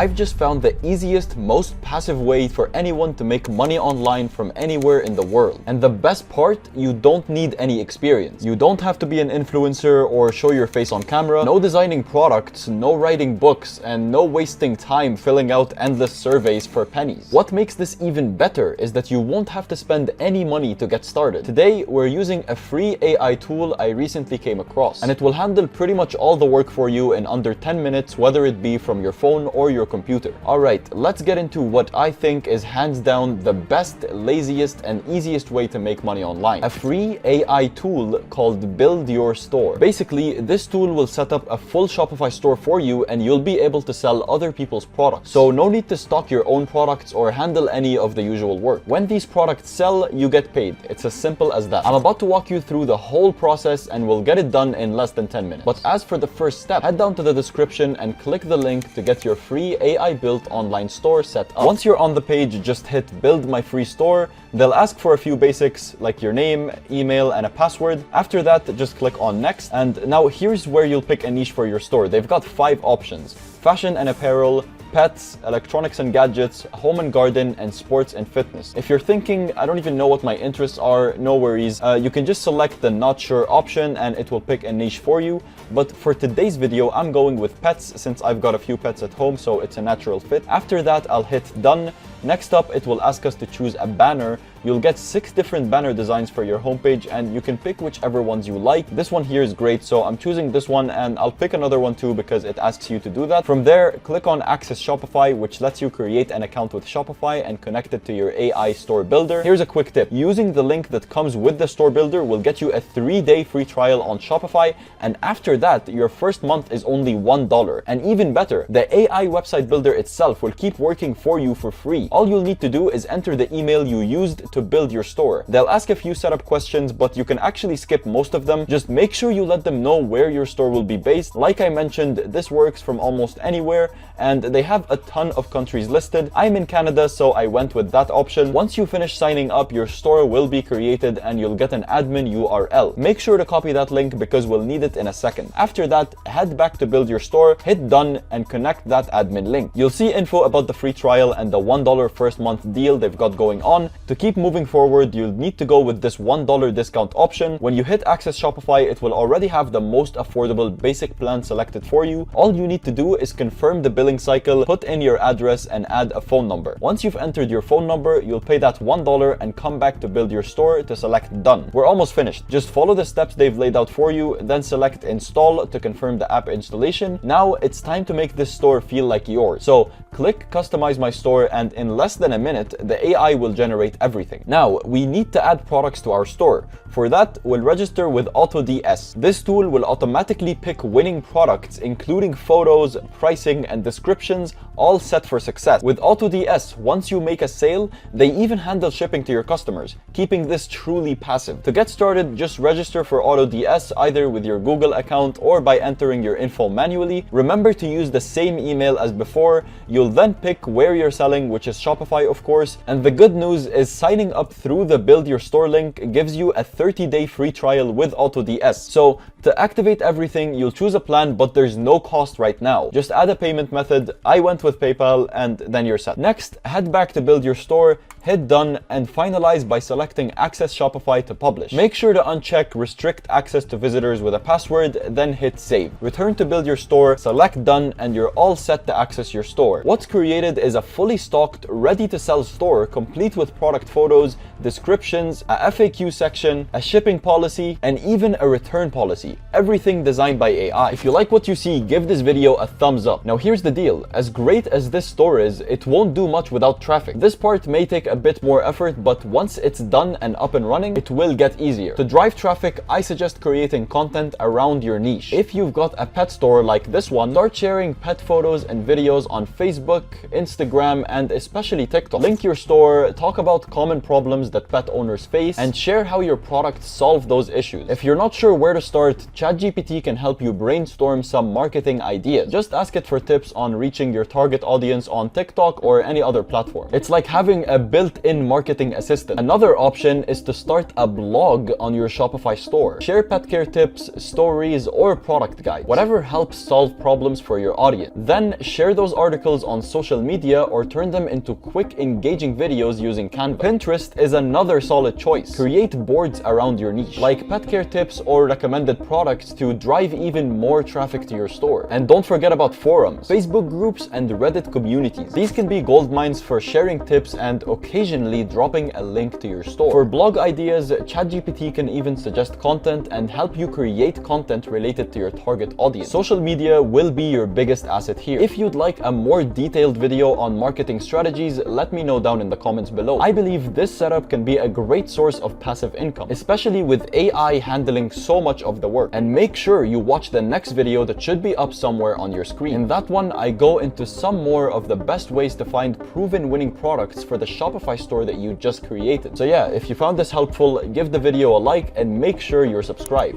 I've just found the easiest, most passive way for anyone to make money online from anywhere in the world. And the best part, you don't need any experience. You don't have to be an influencer or show your face on camera. No designing products, no writing books, and no wasting time filling out endless surveys for pennies. What makes this even better is that you won't have to spend any money to get started. Today, we're using a free AI tool I recently came across, and it will handle pretty much all the work for you in under 10 minutes, whether it be from your phone or your computer. Alright, let's get into what I think is hands down the best, laziest, and easiest way to make money online. A free AI tool called Build Your Store. Basically, this tool will set up a full Shopify store for you and you'll be able to sell other people's products. So no need to stock your own products or handle any of the usual work. When these products sell, you get paid. It's as simple as that. I'm about to walk you through the whole process and we'll get it done in less than 10 minutes. But as for the first step, head down to the description and click the link to get your free AI built online store set up. Once you're on the page, just hit build my free store. They'll ask for a few basics like your name, email, and a password. After that, just click on next. And now here's where you'll pick a niche for your store. They've got 5 options: fashion and apparel, pets, electronics and gadgets, home and garden, and sports and fitness. If you're thinking, I don't even know what my interests are, no worries. You can just select the not sure option and it will pick a niche for you. But for today's video, I'm going with pets since I've got a few pets at home, so it's a natural fit. After that, I'll hit done. Next up, it will ask us to choose a banner. You'll get 6 different banner designs for your homepage and you can pick whichever ones you like. This one here is great, so I'm choosing this one and I'll pick another one too because it asks you to do that. From there, click on Access Shopify, which lets you create an account with Shopify and connect it to your AI store builder. Here's a quick tip. Using the link that comes with the store builder will get you a 3-day free trial on Shopify, and after that, your first month is only $1. And even better, the AI website builder itself will keep working for you for free. All you'll need to do is enter the email you used to build your store. They'll ask a few setup questions, but you can actually skip most of them. Just make sure you let them know where your store will be based. Like I mentioned, this works from almost anywhere, and they have a ton of countries listed. I'm in Canada, so I went with that option. Once you finish signing up, your store will be created and you'll get an admin URL. Make sure to copy that link because we'll need it in a second. After that, head back to build your store, hit done, and connect that admin link. You'll see info about the free trial and the $1 first month deal they've got going on. To keep moving forward, you'll need to go with this $1 discount option. When you hit Access Shopify, it will already have the most affordable basic plan selected for you. All you need to do is confirm the billing cycle, put in your address, and add a phone number. Once you've entered your phone number, you'll pay that $1 and come back to build your store to select done. We're almost finished. Just follow the steps they've laid out for you, then select install to confirm the app installation. Now it's time to make this store feel like yours. So click customize my store, and in less than a minute, the AI will generate everything. Now, we need to add products to our store. For that, we'll register with AutoDS. This tool will automatically pick winning products, including photos, pricing, and descriptions, all set for success. With AutoDS, once you make a sale, they even handle shipping to your customers, keeping this truly passive. To get started, just register for AutoDS either with your Google account or by entering your info manually. Remember to use the same email as before. You'll then pick where you're selling, which is Shopify, of course. And the good news is signing up through the Build Your Store link gives you a 30-day free trial with AutoDS. So to activate everything, you'll choose a plan, but there's no cost right now. Just add a payment method. I went with PayPal, and then you're set. Next, head back to Build Your Store, hit done, and finalize by selecting Access Shopify to publish. Make sure to uncheck Restrict Access to Visitors with a password, then hit Save. Return to Build Your Store, select Done, and you're all set to access your store. What's created is a fully stocked, ready-to-sell store, complete with product photos, descriptions, a FAQ section, a shipping policy, and even a return policy. Everything designed by AI. If you like what you see, give this video a thumbs up. Now here's the deal. As great as this store is, it won't do much without traffic. This part may take a bit more effort, but once it's done and up and running, it will get easier. To drive traffic, I suggest creating content around your niche. If you've got a pet store like this one, start sharing pet photos and videos on Facebook, Instagram, and especially especially TikTok. Link your store, talk about common problems that pet owners face, and share how your products solve those issues. If you're not sure where to start, ChatGPT can help you brainstorm some marketing ideas. Just ask it for tips on reaching your target audience on TikTok or any other platform. It's like having a built-in marketing assistant. Another option is to start a blog on your Shopify store. Share pet care tips, stories, or product guides, whatever helps solve problems for your audience. Then share those articles on social media or turn them into quick, engaging videos using Canva. Pinterest is another solid choice. Create boards around your niche, like pet care tips or recommended products, to drive even more traffic to your store. And don't forget about forums, Facebook groups, and Reddit communities. These can be gold mines for sharing tips and occasionally dropping a link to your store. For blog ideas, ChatGPT can even suggest content and help you create content related to your target audience. Social media will be your biggest asset here. If you'd like a more detailed video on marketing strategies, let me know down in the comments below. I believe this setup can be a great source of passive income, especially with AI handling so much of the work. And make sure you watch the next video that should be up somewhere on your screen. In that one, I go into some more of the best ways to find proven winning products for the Shopify store that you just created. So yeah, if you found this helpful, give the video a like and make sure you're subscribed.